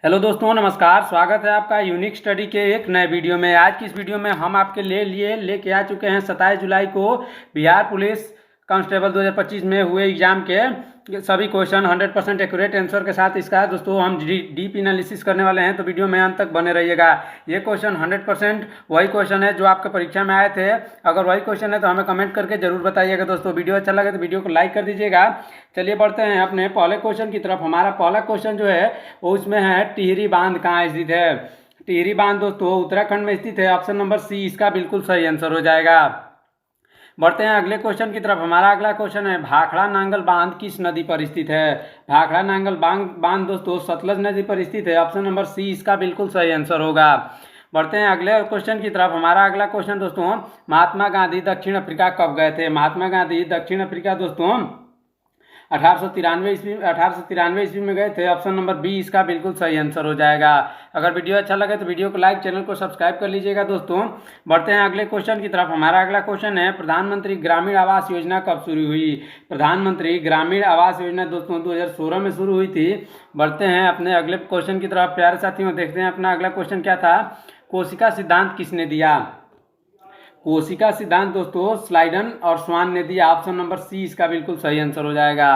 Hello दोस्तों, नमस्कार। स्वागत है आपका यूनिक स्टडी के एक नए वीडियो में। आज की इस वीडियो में हम आपके लिए लेके आ चुके हैं 27 जुलाई को बिहार पुलिस कांस्टेबल 2025 में हुए एग्जाम के सभी क्वेश्चन 100% एक्यूरेट आंसर के साथ इसका दोस्तों हम डीप एनालिसिस करने वाले हैं। तो वीडियो में अंत तक बने रहिएगा। ये क्वेश्चन 100% वही क्वेश्चन है जो आपके परीक्षा में आए थे। अगर वही क्वेश्चन है तो हमें कमेंट करके जरूर बताइएगा। दोस्तों वीडियो अच्छा लगे तो वीडियो को लाइक कर दीजिएगा। चलिए बढ़ते हैं अपने पहले क्वेश्चन की तरफ। हमारा पहला क्वेश्चन जो है वो उसमें है, टिहरी बांध कहाँ स्थित है। टिहरी बांध दोस्तों उत्तराखंड में स्थित है। ऑप्शन नंबर सी इसका बिल्कुल सही आंसर हो जाएगा। बढ़ते हैं अगले क्वेश्चन की तरफ। हमारा अगला क्वेश्चन है, भाखड़ा नांगल बांध किस नदी पर स्थित है। भाखड़ा नांगल बांध दोस्तों सतलज नदी पर स्थित है। ऑप्शन नंबर सी इसका बिल्कुल सही आंसर होगा। बढ़ते हैं अगले क्वेश्चन की तरफ। हमारा अगला क्वेश्चन दोस्तों, महात्मा गांधी दक्षिण अफ्रीका कब गए थे। महात्मा गांधी दक्षिण अफ्रीका दोस्तों 1893 ईस्वी में गए थे। ऑप्शन नंबर बी इसका बिल्कुल सही आंसर हो जाएगा। अगर वीडियो अच्छा लगे तो वीडियो को लाइक, चैनल को सब्सक्राइब कर लीजिएगा दोस्तों। बढ़ते हैं अगले क्वेश्चन की तरफ। हमारा अगला क्वेश्चन है, प्रधानमंत्री ग्रामीण आवास योजना कब शुरू हुई। प्रधानमंत्री ग्रामीण आवास योजना दोस्तों 2016 में शुरू हुई थी। बढ़ते हैं अपने अगले क्वेश्चन की तरफ। प्यारे साथियों देखते हैं अपना अगला क्वेश्चन क्या था। कोशिका सिद्धांत किसने दिया। कोशिका सिद्धांत दोस्तों स्लाइडन और स्वान ने दिया। ऑप्शन नंबर सी इसका बिल्कुल सही आंसर हो जाएगा।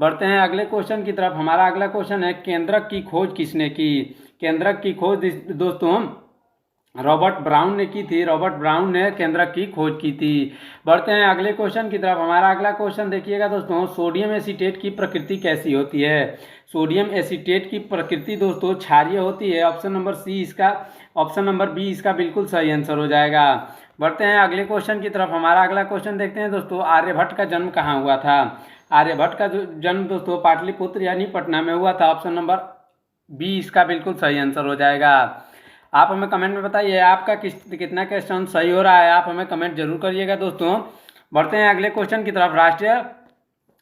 बढ़ते हैं अगले क्वेश्चन की तरफ। हमारा अगला क्वेश्चन है, केंद्रक की खोज किसने की। केंद्रक की खोज दोस्तों रॉबर्ट ब्राउन ने की थी। रॉबर्ट ब्राउन ने केंद्रक की खोज की थी। बढ़ते हैं अगले क्वेश्चन की तरफ। हमारा अगला क्वेश्चन देखिएगा दोस्तों, सोडियम एसीटेट की प्रकृति कैसी होती है। सोडियम एसीटेट की प्रकृति दोस्तों क्षारीय होती है। ऑप्शन नंबर बी इसका बिल्कुल सही आंसर हो जाएगा। बढ़ते हैं अगले क्वेश्चन की तरफ। हमारा अगला क्वेश्चन देखते हैं दोस्तों, आर्यभट्ट का जन्म कहाँ हुआ था। आर्यभट्ट का जन्म दोस्तों पाटलिपुत्र यानी पटना में हुआ था। ऑप्शन नंबर बी इसका बिल्कुल सही आंसर हो जाएगा। आप हमें कमेंट में बताइए आपका कितना क्वेश्चन सही हो रहा है। आप हमें कमेंट जरूर करिएगा दोस्तों। बढ़ते हैं अगले क्वेश्चन की तरफ।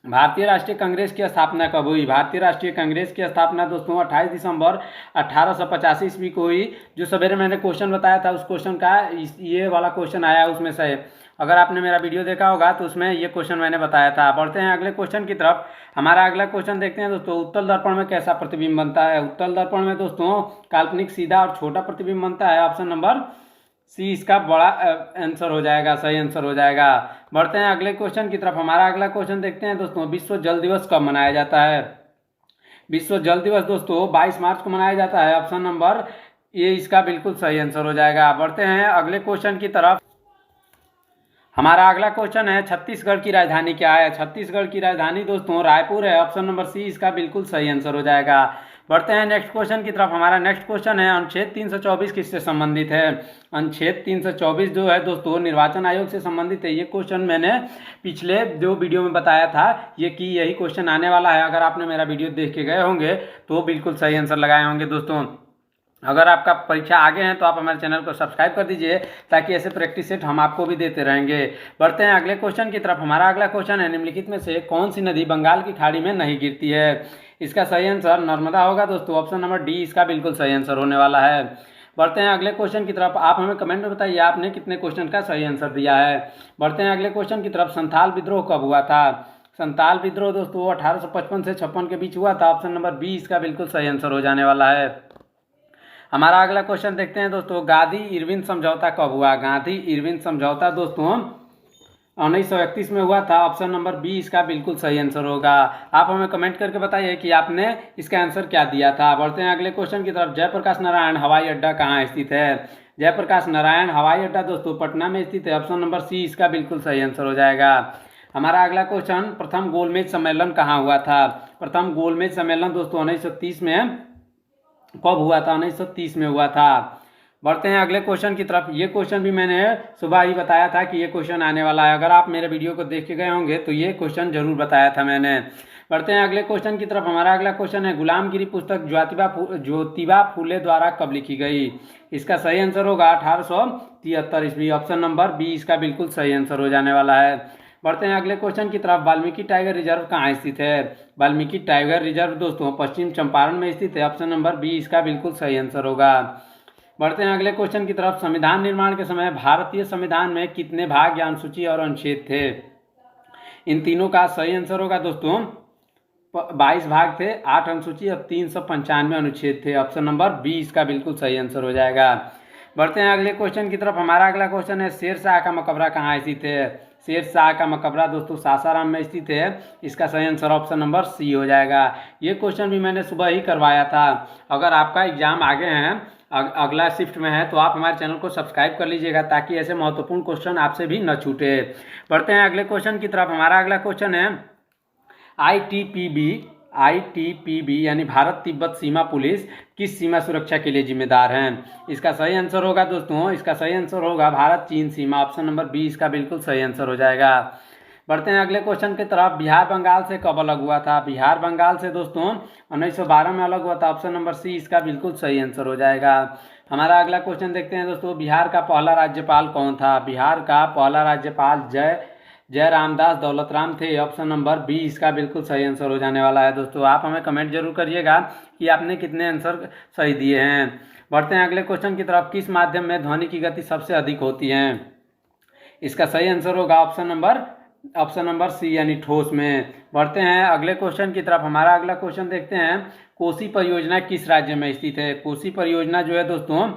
भारतीय राष्ट्रीय कांग्रेस की स्थापना कब हुई। भारतीय राष्ट्रीय कांग्रेस की स्थापना दोस्तों 28 दिसंबर 1885 ईस्वी को हुई। जो सवेरे मैंने क्वेश्चन बताया था उस क्वेश्चन का ये वाला क्वेश्चन आया उसमें से। अगर आपने मेरा वीडियो देखा होगा तो उसमें ये क्वेश्चन मैंने बताया था। बढ़ते हैं अगले क्वेश्चन की तरफ। हमारा अगला क्वेश्चन देखते हैं दोस्तों, उत्तल दर्पण में कैसा प्रतिबिंब बनता है। उत्तल दर्पण में दोस्तों काल्पनिक सीधा और छोटा प्रतिबिंब बनता है। ऑप्शन नंबर सी इसका बड़ा आंसर हो जाएगा, सही आंसर हो जाएगा। बढ़ते हैं अगले क्वेश्चन की तरफ। हमारा अगला क्वेश्चन देखते हैं दोस्तों, विश्व जल दिवस कब मनाया जाता है। विश्व जल दिवस दोस्तों 22 मार्च को मनाया जाता है। ऑप्शन नंबर ए इसका बिल्कुल सही आंसर हो जाएगा। बढ़ते हैं अगले क्वेश्चन की तरफ। हमारा अगला क्वेश्चन है, छत्तीसगढ़ की राजधानी क्या है। छत्तीसगढ़ की राजधानी दोस्तों रायपुर है। ऑप्शन नंबर सी इसका बिल्कुल सही आंसर हो जाएगा। बढ़ते हैं नेक्स्ट क्वेश्चन की तरफ। हमारा नेक्स्ट क्वेश्चन है, अनुच्छेद 324 किससे संबंधित है। अनुच्छेद 324 जो है दोस्तों निर्वाचन आयोग से संबंधित है। ये क्वेश्चन मैंने पिछले जो वीडियो में बताया था ये कि यही क्वेश्चन आने वाला है। अगर आपने मेरा वीडियो देख के गए होंगे तो बिल्कुल सही आंसर लगाए होंगे दोस्तों। अगर आपका परीक्षा आगे है तो आप हमारे चैनल को सब्सक्राइब कर दीजिए ताकि ऐसे प्रैक्टिस सेट हम आपको भी देते रहेंगे। बढ़ते हैं अगले क्वेश्चन की तरफ। हमारा अगला क्वेश्चन है, निम्नलिखित में से कौन सी नदी बंगाल की खाड़ी में नहीं गिरती है। इसका सही आंसर नर्मदा होगा दोस्तों। ऑप्शन नंबर डी इसका बिल्कुल सही आंसर होने वाला है। बढ़ते हैं अगले क्वेश्चन की तरफ। आप हमें कमेंट में बताइए आपने कितने क्वेश्चन का सही आंसर दिया है। बढ़ते हैं अगले क्वेश्चन की तरफ। संथाल विद्रोह कब हुआ था। संथाल विद्रोह दोस्तों 1855 से 56 के बीच हुआ था। ऑप्शन नंबर बी इसका बिल्कुल सही आंसर हो जाने वाला है। हमारा अगला क्वेश्चन देखते हैं दोस्तों, गांधी इरविन समझौता कब हुआ। गांधी इरविन समझौता दोस्तों 1931 में हुआ था। ऑप्शन नंबर बी इसका बिल्कुल सही आंसर होगा। आप हमें कमेंट करके बताइए कि आपने इसका आंसर क्या दिया था। बढ़ते हैं अगले क्वेश्चन की तरफ। जयप्रकाश नारायण हवाई अड्डा कहाँ स्थित है। जयप्रकाश नारायण हवाई अड्डा दोस्तों पटना में स्थित है। ऑप्शन नंबर सी इसका बिल्कुल सही आंसर हो जाएगा। हमारा अगला क्वेश्चन, प्रथम गोलमेज सम्मेलन कहाँ हुआ था। प्रथम गोलमेज सम्मेलन दोस्तों 1930 में कब हुआ था। 1930 में हुआ था। बढ़ते हैं अगले क्वेश्चन की तरफ। ये क्वेश्चन भी मैंने सुबह ही बताया था कि ये क्वेश्चन आने वाला है। अगर आप मेरे वीडियो को देख के गए होंगे तो ये क्वेश्चन जरूर बताया था मैंने। बढ़ते हैं अगले क्वेश्चन की तरफ। हमारा अगला क्वेश्चन है, गुलामगिरी पुस्तक ज्योतिबा फूले द्वारा कब लिखी गई। इसका सही आंसर होगा 1873 ईस्वी। ऑप्शन नंबर बी इसका बिल्कुल सही आंसर हो जाने वाला है। बढ़ते हैं अगले क्वेश्चन की तरफ। वाल्मीकि टाइगर रिजर्व कहाँ स्थित है। वाल्मीकि टाइगर रिजर्व दोस्तों पश्चिम चंपारण में स्थित है। ऑप्शन नंबर बी इसका बिल्कुल सही आंसर होगा। बढ़ते हैं अगले क्वेश्चन की तरफ। संविधान निर्माण के समय भारतीय संविधान में कितने भाग या अनुसूची और अनुच्छेद थे। इन तीनों का सही आंसर होगा दोस्तों 22 भाग थे, 8 अनुसूची और 395 अनुच्छेद थे। ऑप्शन नंबर बी इसका बिल्कुल सही आंसर हो जाएगा। बढ़ते हैं अगले क्वेश्चन की तरफ। हमारा अगला क्वेश्चन है शेरशाह का मकबरा कहाँ स्थित है। शेरशाह का मकबरा दोस्तों सासाराम में स्थित है। इसका सही आंसर ऑप्शन नंबर सी हो जाएगा। ये क्वेश्चन भी मैंने सुबह ही करवाया था। अगर आपका एग्जाम आगे हैं, अगला शिफ्ट में है, तो आप हमारे चैनल को सब्सक्राइब कर लीजिएगा ताकि ऐसे महत्वपूर्ण क्वेश्चन आपसे भी न छूटे। बढ़ते हैं अगले क्वेश्चन की तरफ। हमारा अगला क्वेश्चन है आईटीपीबी यानी भारत तिब्बत सीमा पुलिस किस सीमा सुरक्षा के लिए जिम्मेदार हैं। इसका सही आंसर होगा दोस्तों, इसका सही आंसर होगा भारत चीन सीमा। ऑप्शन नंबर बी इसका बिल्कुल सही आंसर हो जाएगा। बढ़ते हैं अगले क्वेश्चन की तरफ। बिहार बंगाल से कब अलग हुआ था। बिहार बंगाल से दोस्तों 1912 में अलग हुआ था। ऑप्शन नंबर सी इसका बिल्कुल सही आंसर हो जाएगा। हमारा अगला क्वेश्चन देखते हैं दोस्तों। बिहार का पहला राज्यपाल कौन था। बिहार का पहला राज्यपाल जय रामदास दौलत राम थे। ऑप्शन नंबर बी इसका बिल्कुल सही आंसर हो जाने वाला है। दोस्तों आप हमें कमेंट जरूर करिएगा कि आपने कितने आंसर सही दिए हैं। बढ़ते हैं अगले क्वेश्चन की तरफ। किस माध्यम में ध्वनि की गति सबसे अधिक होती है। इसका सही आंसर होगा ऑप्शन नंबर सी यानी ठोस में। बढ़ते हैं अगले क्वेश्चन की तरफ। हमारा अगला क्वेश्चन देखते हैं। कोसी परियोजना किस राज्य में स्थित है। कोसी परियोजना जो है दोस्तों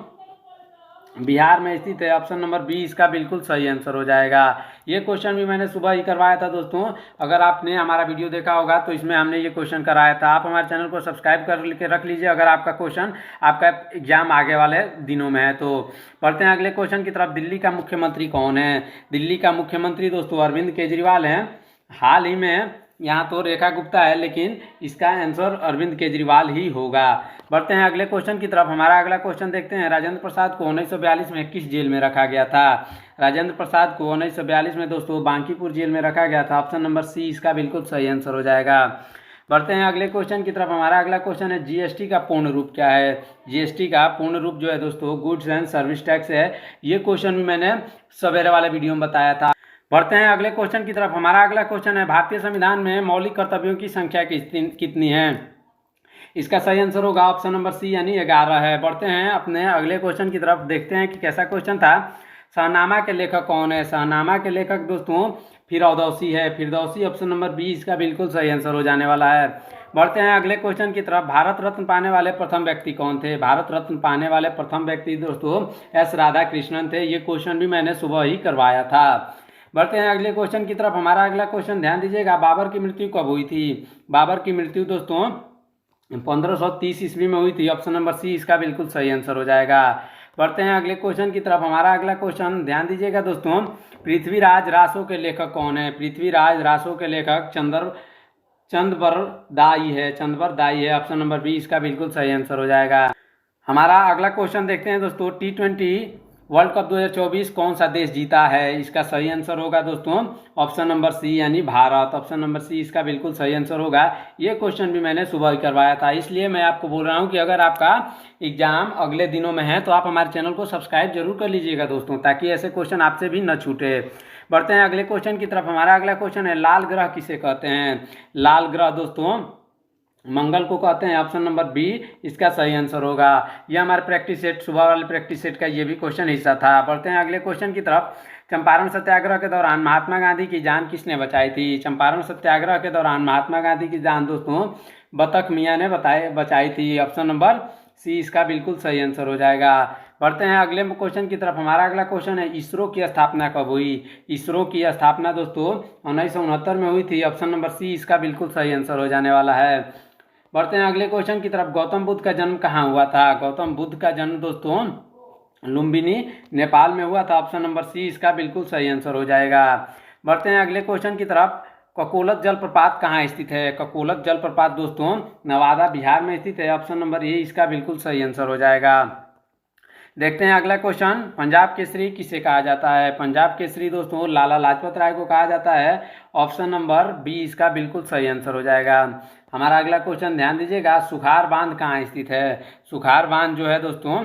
बिहार में स्थित है। ऑप्शन नंबर बी इसका बिल्कुल सही आंसर हो जाएगा। ये क्वेश्चन भी मैंने सुबह ही करवाया था दोस्तों। अगर आपने हमारा वीडियो देखा होगा तो इसमें हमने ये क्वेश्चन कराया था। आप हमारे चैनल को सब्सक्राइब कर रख लीजिए अगर आपका क्वेश्चन आपका एग्जाम आगे वाले दिनों में है तो। पढ़ते हैं अगले क्वेश्चन की तरफ। दिल्ली का मुख्यमंत्री कौन है। दिल्ली का मुख्यमंत्री दोस्तों अरविंद केजरीवाल हैं। हाल ही में यहाँ तो रेखा गुप्ता है, लेकिन इसका आंसर अरविंद केजरीवाल ही होगा। बढ़ते हैं अगले क्वेश्चन की तरफ। हमारा अगला क्वेश्चन देखते हैं। राजेंद्र प्रसाद को 1942 में किस जेल में रखा गया था। राजेंद्र प्रसाद को 1942 में दोस्तों बांकीपुर जेल में रखा गया था। ऑप्शन नंबर सी इसका बिल्कुल सही आंसर हो जाएगा। बढ़ते हैं अगले क्वेश्चन की तरफ। हमारा अगला क्वेश्चन है जीएसटी का पूर्ण रूप क्या है। जीएसटी का पूर्ण रूप जो है दोस्तों गुड्स एंड सर्विस टैक्स है। ये क्वेश्चन भी मैंने सवेरे वाले वीडियो में बताया था। बढ़ते हैं अगले क्वेश्चन की तरफ। हमारा अगला क्वेश्चन है भारतीय संविधान में मौलिक कर्तव्यों की संख्या कितनी है। इसका सही आंसर होगा ऑप्शन नंबर सी यानी 11 है। बढ़ते हैं अपने अगले क्वेश्चन की तरफ। देखते हैं कि कैसा क्वेश्चन था। शाहनामा के लेखक कौन है। शाहनामा के लेखक दोस्तों फिरदौसी है। फिरदौसी ऑप्शन नंबर बी इसका बिल्कुल सही आंसर हो जाने वाला है। बढ़ते हैं अगले क्वेश्चन की तरफ। भारत रत्न पाने वाले प्रथम व्यक्ति कौन थे। भारत रत्न पाने वाले प्रथम व्यक्ति दोस्तों एस राधा कृष्णन थे। ये क्वेश्चन भी मैंने सुबह ही करवाया था। बढ़ते हैं अगले क्वेश्चन की तरफ। हमारा अगला क्वेश्चन ध्यान दीजिएगा। बाबर की मृत्यु कब हुई थी। बाबर की मृत्यु दोस्तों 1530 ईस्वी में हुई थी। ऑप्शन नंबर सी इसका बिल्कुल सही आंसर हो जाएगा। बढ़ते हैं अगले क्वेश्चन की तरफ। हमारा अगला क्वेश्चन ध्यान दीजिएगा दोस्तों। पृथ्वीराज रासो के लेखक कौन है। पृथ्वीराज रासो के लेखक चंद्रबरदाई है। चंद्रबरदाई है। ऑप्शन नंबर बी इसका बिल्कुल सही आंसर हो जाएगा। हमारा अगला क्वेश्चन देखते हैं दोस्तों। T20 वर्ल्ड कप 2024 कौन सा देश जीता है। इसका सही आंसर होगा दोस्तों ऑप्शन नंबर सी यानी भारत। ऑप्शन नंबर सी इसका बिल्कुल सही आंसर होगा। ये क्वेश्चन भी मैंने सुबह ही करवाया था, इसलिए मैं आपको बोल रहा हूँ कि अगर आपका एग्जाम अगले दिनों में है तो आप हमारे चैनल को सब्सक्राइब जरूर कर लीजिएगा दोस्तों, ताकि ऐसे क्वेश्चन आपसे भी न छूटे। बढ़ते हैं अगले क्वेश्चन की तरफ। हमारा अगला क्वेश्चन है लाल ग्रह किसे कहते हैं। लाल ग्रह दोस्तों मंगल को कहते हैं। ऑप्शन नंबर बी इसका सही आंसर होगा। यह हमारे प्रैक्टिस सेट सुबह वाले प्रैक्टिस सेट का ये भी क्वेश्चन हिस्सा था। बढ़ते हैं अगले क्वेश्चन की तरफ। चंपारण सत्याग्रह के दौरान महात्मा गांधी की जान किसने बचाई थी। चंपारण सत्याग्रह के दौरान महात्मा गांधी की जान दोस्तों बतख मियाँ ने बचाई थी। ऑप्शन नंबर सी इसका बिल्कुल सही आंसर हो जाएगा। बढ़ते हैं अगले क्वेश्चन की तरफ। हमारा अगला क्वेश्चन है इसरो की स्थापना कब हुई। इसरो की स्थापना दोस्तों 1969 में हुई थी। ऑप्शन नंबर सी इसका बिल्कुल सही आंसर हो जाने वाला है। बढ़ते हैं अगले क्वेश्चन की तरफ। गौतम बुद्ध का जन्म कहाँ हुआ था। गौतम बुद्ध का जन्म दोस्तों लुम्बिनी नेपाल में हुआ था। ऑप्शन नंबर सी इसका बिल्कुल सही आंसर हो जाएगा। बढ़ते हैं अगले क्वेश्चन की तरफ। ककोलत जलप्रपात कहाँ स्थित है। ककोलत जलप्रपात दोस्तों नवादा बिहार में स्थित है। ऑप्शन नंबर ए इसका बिल्कुल सही आंसर हो जाएगा। देखते हैं अगला क्वेश्चन। पंजाब केसरी किसे कहा जाता है। पंजाब केसरी दोस्तों लाला लाजपत राय को कहा जाता है। ऑप्शन नंबर बी इसका बिल्कुल सही आंसर हो जाएगा। हमारा अगला क्वेश्चन ध्यान दीजिएगा। सुखार बांध कहाँ स्थित है। सुखार बांध जो है दोस्तों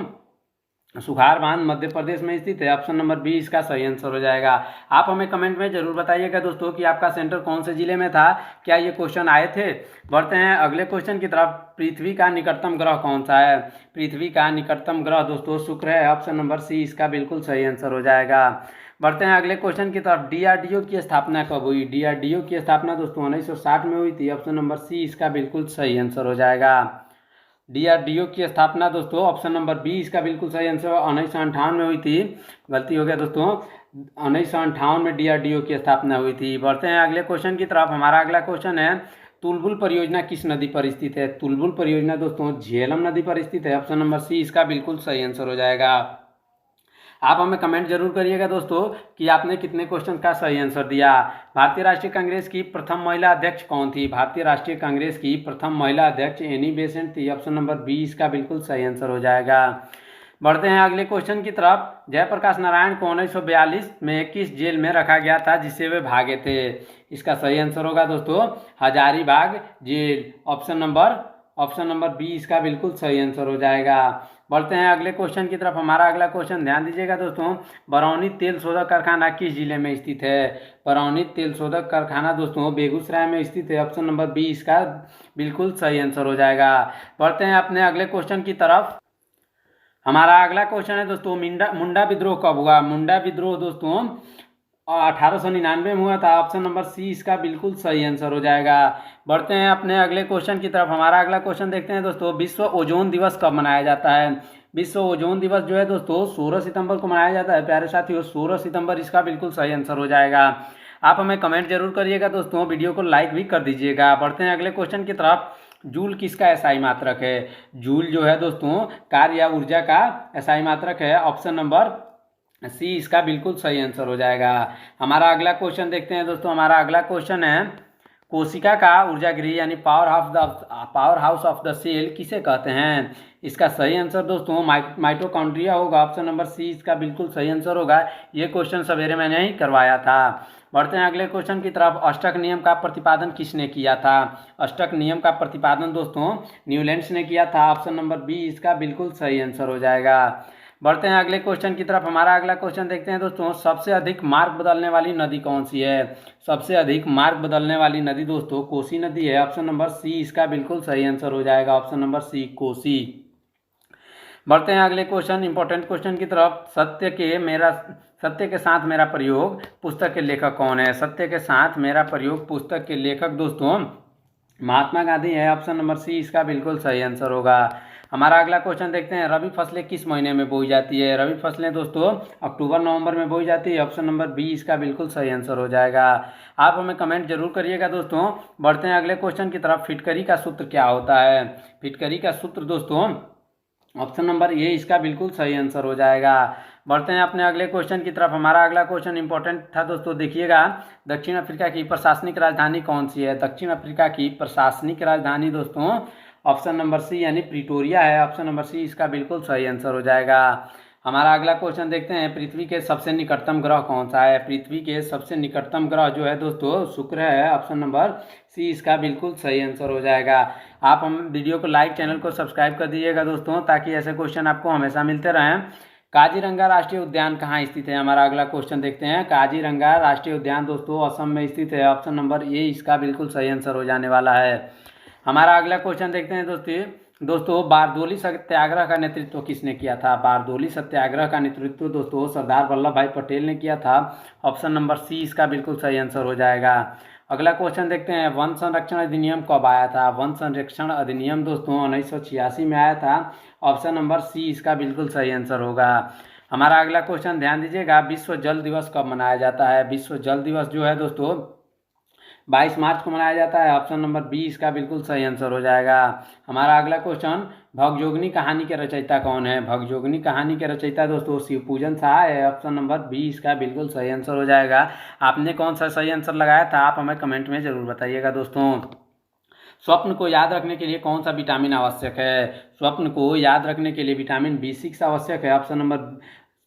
सुखार बांध मध्य प्रदेश में स्थित है। ऑप्शन नंबर बी इसका सही आंसर हो जाएगा। आप हमें कमेंट में जरूर बताइएगा दोस्तों कि आपका सेंटर कौन से जिले में था, क्या ये क्वेश्चन आए थे। बढ़ते हैं अगले क्वेश्चन की तरफ। पृथ्वी का निकटतम ग्रह कौन सा है। पृथ्वी का निकटतम ग्रह दोस्तों शुक्र है। ऑप्शन नंबर सी इसका बिल्कुल सही आंसर हो जाएगा। बढ़ते हैं अगले क्वेश्चन की तरफ। डीआरडीओ की स्थापना कब हुई? डीआरडीओ की स्थापना दोस्तों 1960 में हुई थी। ऑप्शन नंबर सी इसका बिल्कुल सही आंसर हो जाएगा। डीआरडीओ की स्थापना दोस्तों ऑप्शन नंबर बी इसका बिल्कुल सही आंसर 1958 में हुई थी। गलती हो गया दोस्तों, 1958 में डीआरडीओ की स्थापना हुई थी। बढ़ते हैं अगले क्वेश्चन की तरफ। हमारा अगला क्वेश्चन है तुलबुल परियोजना किस नदी पर स्थित है? तुलबुल परियोजना दोस्तों झेलम नदी पर स्थित है। ऑप्शन नंबर सी इसका बिल्कुल सही आंसर हो जाएगा। आप हमें कमेंट जरूर करिएगा दोस्तों कि आपने कितने क्वेश्चन का सही आंसर दिया। भारतीय राष्ट्रीय कांग्रेस की प्रथम महिला अध्यक्ष कौन थी? भारतीय राष्ट्रीय कांग्रेस की प्रथम महिला अध्यक्ष एनी बेसेंट थी। ऑप्शन नंबर बी इसका बिल्कुल सही आंसर हो जाएगा। बढ़ते हैं अगले क्वेश्चन की तरफ। जयप्रकाश नारायण को 1942 में किस जेल में रखा गया था जिससे वे भागे थे? इसका सही आंसर होगा दोस्तों Hazaribagh jail. Option number B इसका बिल्कुल सही आंसर हो जाएगा। बढ़ते हैं अगले क्वेश्चन की तरफ। हमारा अगला क्वेश्चन ध्यान दीजिएगा दोस्तों, बरौनी तेल शोधक कारखाना किस जिले में स्थित है? बरौनी तेल शोधक कारखाना दोस्तों बेगूसराय में स्थित है। ऑप्शन नंबर बी इसका बिल्कुल सही आंसर हो जाएगा। बढ़ते हैं अपने अगले क्वेश्चन की तरफ। हमारा अगला क्वेश्चन है दोस्तों मुंडा विद्रोह कब हुआ? मुंडा विद्रोह दोस्तों 1899 में हुआ था। ऑप्शन नंबर सी इसका बिल्कुल सही आंसर हो जाएगा। बढ़ते हैं अपने अगले क्वेश्चन की तरफ। हमारा अगला क्वेश्चन देखते हैं दोस्तों, विश्व ओजोन दिवस कब मनाया जाता है? विश्व ओजोन दिवस जो है दोस्तों 16 सितंबर को मनाया जाता है। प्यारे साथियों 16 सितंबर इसका बिल्कुल सही आंसर हो जाएगा। आप हमें कमेंट जरूर करिएगा दोस्तों, वीडियो को लाइक भी कर दीजिएगा। बढ़ते हैं अगले क्वेश्चन की तरफ। जूल किसका एसआई मात्रक है? जूल जो है दोस्तों कार्य या ऊर्जा का एसआई मात्रक है। ऑप्शन नंबर सी इसका बिल्कुल सही आंसर हो जाएगा। हमारा अगला क्वेश्चन देखते हैं दोस्तों। हमारा अगला क्वेश्चन है कोशिका का ऊर्जा गृह यानी power house of the cell किसे कहते हैं? इसका सही आंसर दोस्तों माइटोकॉन्ड्रिया होगा। ऑप्शन नंबर सी इसका बिल्कुल सही आंसर होगा। ये क्वेश्चन सवेरे मैंने ही करवाया था। बढ़ते हैं अगले क्वेश्चन की तरफ। अष्टक नियम का प्रतिपादन किसने किया था? अष्टक नियम का प्रतिपादन दोस्तों न्यूलैंड्स ने किया था। ऑप्शन नंबर बी इसका बिल्कुल सही आंसर हो जाएगा। बढ़ते हैं अगले क्वेश्चन की तरफ। हमारा अगला क्वेश्चन देखते हैं दोस्तों, सबसे अधिक मार्ग बदलने वाली नदी कौन सी है? सबसे अधिक मार्ग बदलने वाली नदी दोस्तों कोसी नदी है। ऑप्शन नंबर सी इसका बिल्कुल सही आंसर हो जाएगा। Option number C Kosi. बढ़ते हैं अगले क्वेश्चन इंपॉर्टेंट क्वेश्चन की तरफ। सत्य के साथ मेरा प्रयोग पुस्तक के लेखक कौन है? सत्य के साथ मेरा प्रयोग पुस्तक के लेखक दोस्तों महात्मा गांधी है। ऑप्शन नंबर सी इसका बिल्कुल सही आंसर होगा। हमारा अगला क्वेश्चन देखते हैं, रबी फसलें किस महीने में बोई जाती है? रबी फसलें दोस्तों अक्टूबर नवंबर में बोई जाती है। ऑप्शन नंबर बी इसका बिल्कुल सही आंसर हो जाएगा। आप हमें कमेंट जरूर करिएगा दोस्तों। बढ़ते हैं अगले क्वेश्चन की तरफ। फिटकरी का सूत्र क्या होता है? फिटकरी का सूत्र दोस्तों ऑप्शन नंबर ए इसका बिल्कुल सही आंसर हो जाएगा। बढ़ते हैं अपने अगले क्वेश्चन की तरफ। हमारा अगला क्वेश्चन इंपॉर्टेंट था दोस्तों, देखिएगा दक्षिण अफ्रीका की प्रशासनिक राजधानी कौन सी है? दक्षिण अफ्रीका की प्रशासनिक राजधानी दोस्तों ऑप्शन नंबर सी यानी प्रिटोरिया है। ऑप्शन नंबर सी इसका बिल्कुल सही आंसर हो जाएगा। हमारा अगला क्वेश्चन देखते हैं, पृथ्वी के सबसे निकटतम ग्रह कौन सा है? पृथ्वी के सबसे निकटतम ग्रह जो है दोस्तों शुक्र है। ऑप्शन नंबर सी इसका बिल्कुल सही आंसर हो जाएगा। आप हम वीडियो को लाइक, चैनल को सब्सक्राइब कर दीजिएगा दोस्तों, ताकि ऐसे क्वेश्चन आपको हमेशा मिलते रहें। काजीरंगा राष्ट्रीय उद्यान कहाँ स्थित है? हमारा अगला क्वेश्चन देखते हैं। काजीरंगा राष्ट्रीय उद्यान दोस्तों असम में स्थित है। ऑप्शन नंबर ए इसका बिल्कुल सही आंसर हो जाने वाला है। हमारा अगला क्वेश्चन देखते हैं दोस्तों बारदोली सत्याग्रह का नेतृत्व किसने किया था? बारदोली सत्याग्रह का नेतृत्व दोस्तों सरदार वल्लभ भाई पटेल ने किया था। ऑप्शन नंबर सी इसका बिल्कुल सही आंसर हो जाएगा। अगला क्वेश्चन देखते हैं, वन संरक्षण अधिनियम कब आया था? वन संरक्षण अधिनियम दोस्तों 1986 में आया था। ऑप्शन नंबर सी इसका बिल्कुल सही आंसर होगा। हमारा अगला क्वेश्चन ध्यान दीजिएगा, विश्व जल दिवस कब मनाया जाता है? विश्व जल दिवस जो है दोस्तों 22 मार्च को मनाया जाता है। ऑप्शन नंबर बी इसका बिल्कुल सही आंसर हो जाएगा। हमारा अगला क्वेश्चन, भगजोगनी कहानी के रचयिता कौन है? भगजोगनी कहानी के रचयिता दोस्तों शिवपूजन शाह है। ऑप्शन नंबर बी इसका बिल्कुल सही आंसर हो जाएगा। आपने कौन सा सही आंसर लगाया था आप हमें कमेंट में जरूर बताइएगा दोस्तों। स्वप्न को याद रखने के लिए कौन सा विटामिन आवश्यक है? स्वप्न को याद रखने के लिए विटामिन B6 आवश्यक है। ऑप्शन नंबर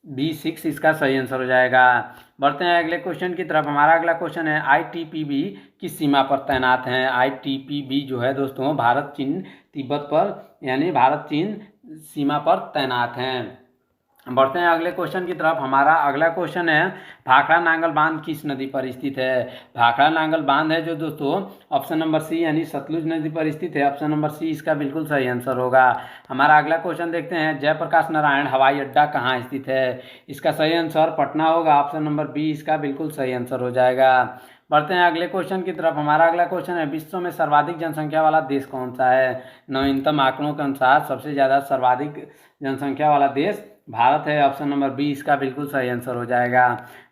B6 इसका सही आंसर हो जाएगा। बढ़ते हैं अगले क्वेश्चन की तरफ। हमारा अगला क्वेश्चन है, ITPB किस सीमा पर तैनात हैं? ITPB जो है दोस्तों भारत चीन तिब्बत पर यानी भारत चीन सीमा पर तैनात हैं। बढ़ते हैं अगले क्वेश्चन की तरफ। हमारा अगला क्वेश्चन है, भाखड़ा नांगल बांध किस नदी पर स्थित है? भाखड़ा नांगल बांध है जो दोस्तों ऑप्शन नंबर सी यानी सतलुज नदी पर स्थित है। ऑप्शन नंबर सी इसका बिल्कुल सही आंसर होगा। हमारा अगला क्वेश्चन देखते हैं, जयप्रकाश नारायण हवाई अड्डा कहाँ स्थित है? इसका सही आंसर पटना होगा। ऑप्शन नंबर बी इसका बिल्कुल सही आंसर हो जाएगा। बढ़ते हैं अगले क्वेश्चन की तरफ। हमारा अगला क्वेश्चन है, विश्व में सर्वाधिक जनसंख्या वाला देश कौन सा है? नवीनतम आंकड़ों के अनुसार सबसे ज़्यादा सर्वाधिक जनसंख्या वाला देश भारत है। ऑप्शन नंबर बी इसका बिल्कुल सही आंसर हो जाएगा।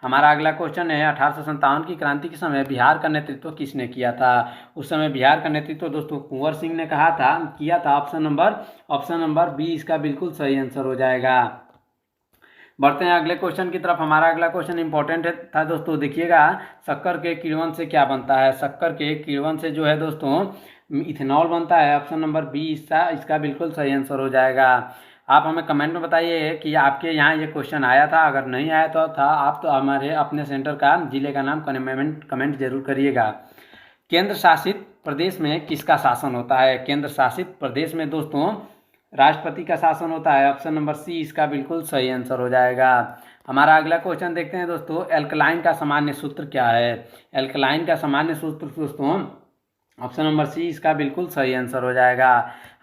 हमारा अगला क्वेश्चन है, 1857 की क्रांति के समय बिहार का नेतृत्व किसने किया था? उस समय बिहार का नेतृत्व दोस्तों कुंवर सिंह ने किया था। ऑप्शन नंबर बी इसका बिल्कुल सही आंसर हो जाएगा। बढ़ते हैं अगले क्वेश्चन की तरफ। हमारा अगला क्वेश्चन इंपॉर्टेंट था दोस्तों, देखिएगा, शक्कर के किण्वन से क्या बनता है? शक्कर के किण्वन से जो है दोस्तों इथेनॉल बनता है। ऑप्शन नंबर बी इसका बिल्कुल सही आंसर हो जाएगा। आप हमें कमेंट में बताइए कि आपके यहाँ ये क्वेश्चन आया था, अगर नहीं आया तो आप तो हमारे अपने सेंटर का जिले का नाम कमेंट जरूर करिएगा। केंद्र शासित प्रदेश में किसका शासन होता है? केंद्र शासित प्रदेश में दोस्तों राष्ट्रपति का शासन होता है। ऑप्शन नंबर सी इसका बिल्कुल सही आंसर हो जाएगा। हमारा अगला क्वेश्चन देखते हैं दोस्तों, एल्कलाइन का सामान्य सूत्र क्या है? एल्कलाइन का सामान्य सूत्र दोस्तों ऑप्शन नंबर सी इसका बिल्कुल सही आंसर हो जाएगा।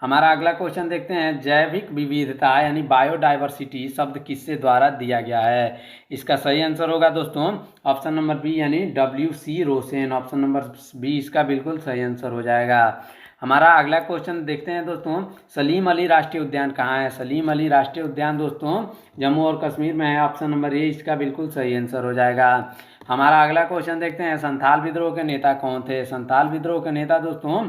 हमारा अगला क्वेश्चन देखते हैं, जैविक विविधता यानी बायोडाइवर्सिटी शब्द किससे द्वारा दिया गया है? इसका सही आंसर होगा दोस्तों ऑप्शन नंबर बी यानी WC रोसेन। ऑप्शन नंबर बी इसका बिल्कुल सही आंसर हो जाएगा। हमारा अगला क्वेश्चन देखते हैं दोस्तों, सलीम अली राष्ट्रीय उद्यान कहाँ है? सलीम अली राष्ट्रीय उद्यान दोस्तों जम्मू और कश्मीर में है। ऑप्शन नंबर ए इसका बिल्कुल सही आंसर हो जाएगा। हमारा अगला क्वेश्चन देखते हैं, संथाल विद्रोह के नेता कौन थे? संथाल विद्रोह के नेता दोस्तों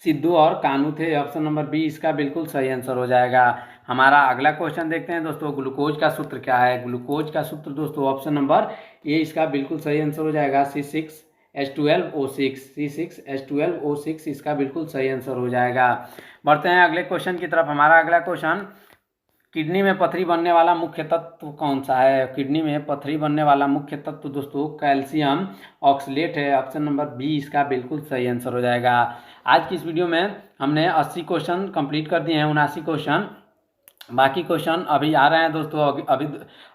सिद्धू और कानू थे। ऑप्शन नंबर बी इसका बिल्कुल सही आंसर हो जाएगा। हमारा अगला क्वेश्चन देखते हैं दोस्तों, ग्लूकोज का सूत्र क्या है? ग्लूकोज का सूत्र दोस्तों ऑप्शन नंबर ए इसका बिल्कुल सही आंसर हो जाएगा, C6H12O6। C6H12O6 इसका बिल्कुल सही आंसर हो जाएगा। बढ़ते हैं अगले क्वेश्चन की तरफ। हमारा अगला क्वेश्चन, किडनी में पथरी बनने वाला मुख्य तत्व कौन सा है? किडनी में पथरी बनने वाला मुख्य तत्व दोस्तों कैल्शियम ऑक्सलेट है। ऑप्शन नंबर बी इसका बिल्कुल सही आंसर हो जाएगा। आज की इस वीडियो में हमने 80 क्वेश्चन कंप्लीट कर दिए हैं, 79 क्वेश्चन। बाकी क्वेश्चन अभी आ रहे हैं दोस्तों,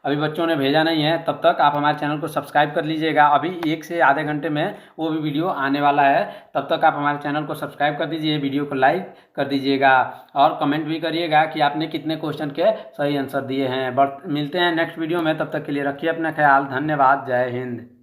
अभी बच्चों ने भेजा नहीं है। तब तक आप हमारे चैनल को सब्सक्राइब कर लीजिएगा। अभी 1 से आधे घंटे में वो भी वीडियो आने वाला है। तब तक आप हमारे चैनल को सब्सक्राइब कर दीजिए, वीडियो को लाइक कर दीजिएगा और कमेंट भी करिएगा कि आपने कितने क्वेश्चन के सही आंसर दिए हैं। मिलते हैं नेक्स्ट वीडियो में, तब तक के लिए रखिए अपना ख्याल। धन्यवाद। जय हिंद।